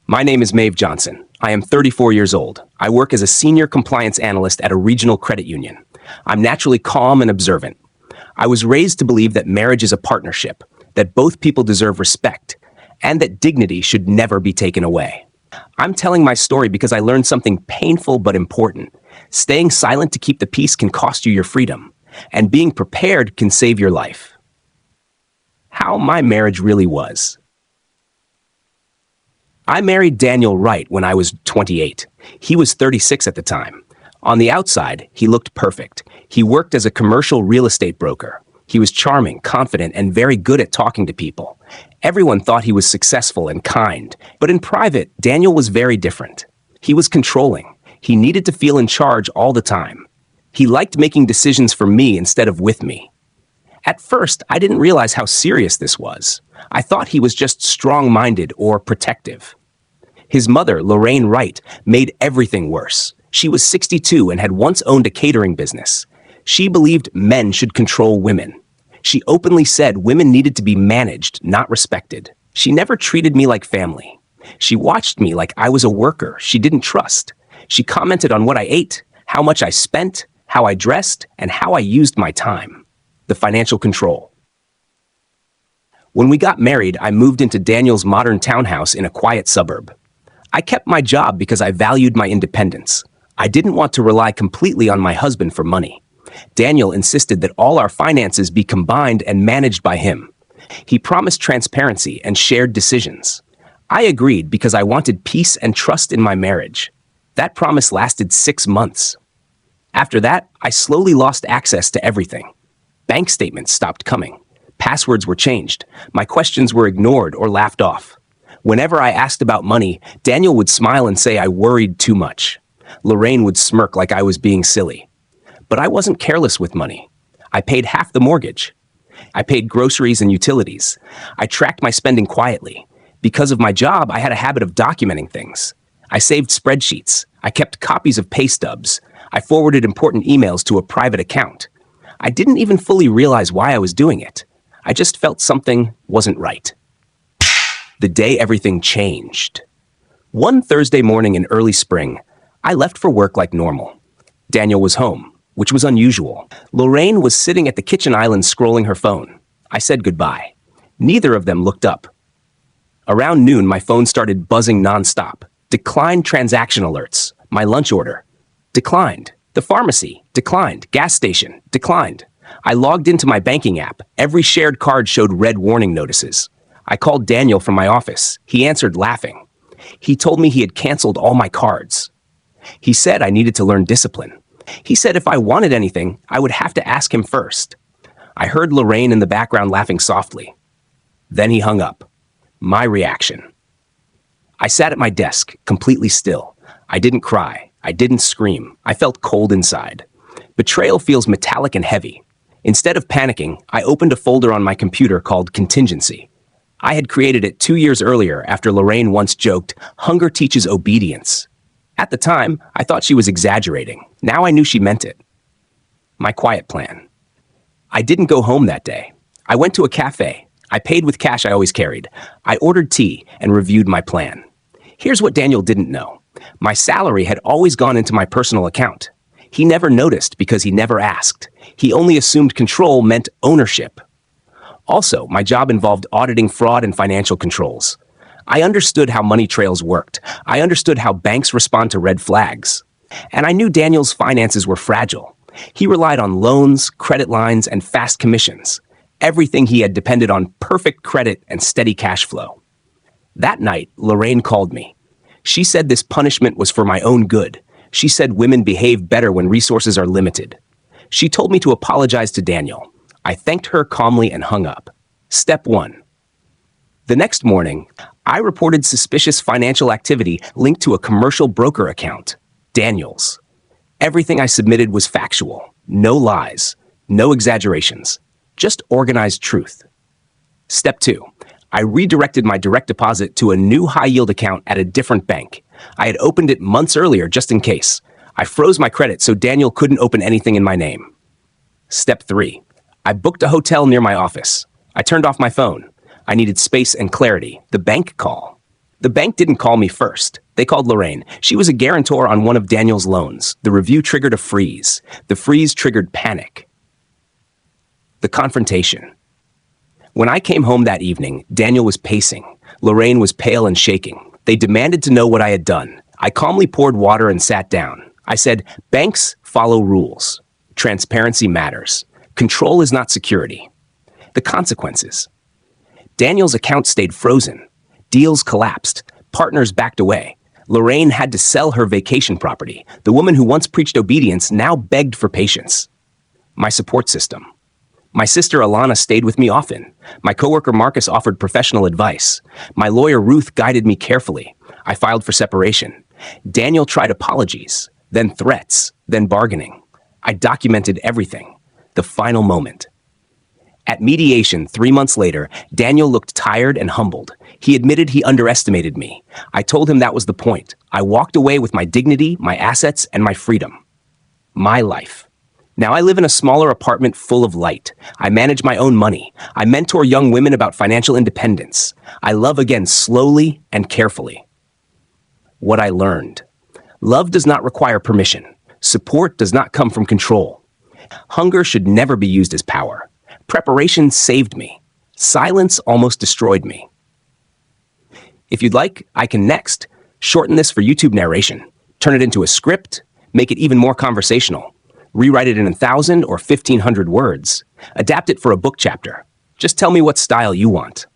My name is Mave Johnson. I am 34 years old. I work as a senior compliance analyst at a regional credit union. I'm naturally calm and observant. I was raised to believe that marriage is a partnership, that both people deserve respect, and that dignity should never be taken away. I'm telling my story because I learned something painful but important. Staying silent to keep the peace can cost you your freedom, and being prepared can save your life. How my marriage really was. I married Daniel Wright when I was 28. He was 36 at the time. On the outside, he looked perfect. He worked as a commercial real estate broker. He was charming, confident, and very good at talking to people. Everyone thought he was successful and kind, but in private, Daniel was very different. He was controlling. He needed to feel in charge all the time. He liked making decisions for me instead of with me. At first, I didn't realize how serious this was. I thought he was just strong-minded or protective. His mother, Lorraine Wright, made everything worse. She was 62 and had once owned a catering business. She believed men should control women. She openly said women needed to be managed, not respected. She never treated me like family. She watched me like I was a worker she didn't trust. She commented on what I ate, how much I spent, how I dressed, and how I used my time. The financial control. When we got married, I moved into Daniel's modern townhouse in a quiet suburb. I kept my job because I valued my independence. I didn't want to rely completely on my husband for money. Daniel insisted that all our finances be combined and managed by him. He promised transparency and shared decisions. I agreed because I wanted peace and trust in my marriage. That promise lasted 6 months. After that, I slowly lost access to everything. Bank statements stopped coming. Passwords were changed. My questions were ignored or laughed off. Whenever I asked about money, Daniel would smile and say I worried too much. Lorraine would smirk like I was being silly. But I wasn't careless with money. I paid half the mortgage. I paid groceries and utilities. I tracked my spending quietly. Because of my job, I had a habit of documenting things. I saved spreadsheets. I kept copies of pay stubs. I forwarded important emails to a private account. I didn't even fully realize why I was doing it. I just felt something wasn't right. The day everything changed. One Thursday morning in early spring, I left for work like normal. Daniel was home, which was unusual. Lorraine was sitting at the kitchen island scrolling her phone. I said goodbye. Neither of them looked up. Around noon, my phone started buzzing nonstop. Declined transaction alerts. My lunch order. Declined. The pharmacy. Declined. Gas station. Declined. I logged into my banking app. Every shared card showed red warning notices. I called Daniel from my office. He answered laughing. He told me he had canceled all my cards. He said I needed to learn discipline. He said if I wanted anything, I would have to ask him first. I heard Lorraine in the background laughing softly. Then he hung up. My reaction. I sat at my desk, completely still. I didn't cry. I didn't scream. I felt cold inside. Betrayal feels metallic and heavy. Instead of panicking, I opened a folder on my computer called Contingency. I had created it 2 years earlier after Lorraine once joked, "Hunger teaches obedience." At the time, I thought she was exaggerating. Now I knew she meant it. My quiet plan. I didn't go home that day. I went to a cafe. I paid with cash I always carried. I ordered tea and reviewed my plan. Here's what Daniel didn't know. My salary had always gone into my personal account. He never noticed because he never asked. He only assumed control meant ownership. Also, my job involved auditing fraud and financial controls. I understood how money trails worked. I understood how banks respond to red flags. And I knew Daniel's finances were fragile. He relied on loans, credit lines, and fast commissions. Everything he had depended on perfect credit and steady cash flow. That night, Lorraine called me. She said this punishment was for my own good. She said women behave better when resources are limited. She told me to apologize to Daniel. I thanked her calmly and hung up. Step 1. The next morning, I reported suspicious financial activity linked to a commercial broker account, Daniel's. Everything I submitted was factual. No lies, no exaggerations, just organized truth. Step 2. I redirected my direct deposit to a new high-yield account at a different bank. I had opened it months earlier just in case. I froze my credit so Daniel couldn't open anything in my name. Step 3. I booked a hotel near my office. I turned off my phone. I needed space and clarity. The bank call. The bank didn't call me first. They called Lorraine. She was a guarantor on one of Daniel's loans. The review triggered a freeze. The freeze triggered panic. The confrontation. When I came home that evening, Daniel was pacing. Lorraine was pale and shaking. They demanded to know what I had done. I calmly poured water and sat down. I said, banks follow rules. Transparency matters. Control is not security. The consequences. Daniel's account stayed frozen. Deals collapsed. Partners backed away. Lorraine had to sell her vacation property. The woman who once preached obedience now begged for patience. My support system. My sister Alana stayed with me often. My coworker Marcus offered professional advice. My lawyer Ruth guided me carefully. I filed for separation. Daniel tried apologies, then threats, then bargaining. I documented everything. The final moment. At mediation 3 months later, Daniel looked tired and humbled. He admitted he underestimated me. I told him that was the point. I walked away with my dignity, my assets, and my freedom. My life. Now I live in a smaller apartment full of light. I manage my own money. I mentor young women about financial independence. I love again slowly and carefully. What I learned. Love does not require permission. Support does not come from control. Hunger should never be used as power. Preparation saved me. Silence almost destroyed me. If you'd like, I can next shorten this for YouTube narration, turn it into a script, make it even more conversational, rewrite it in 1,000 or 1,500 words, adapt it for a book chapter. Just tell me what style you want.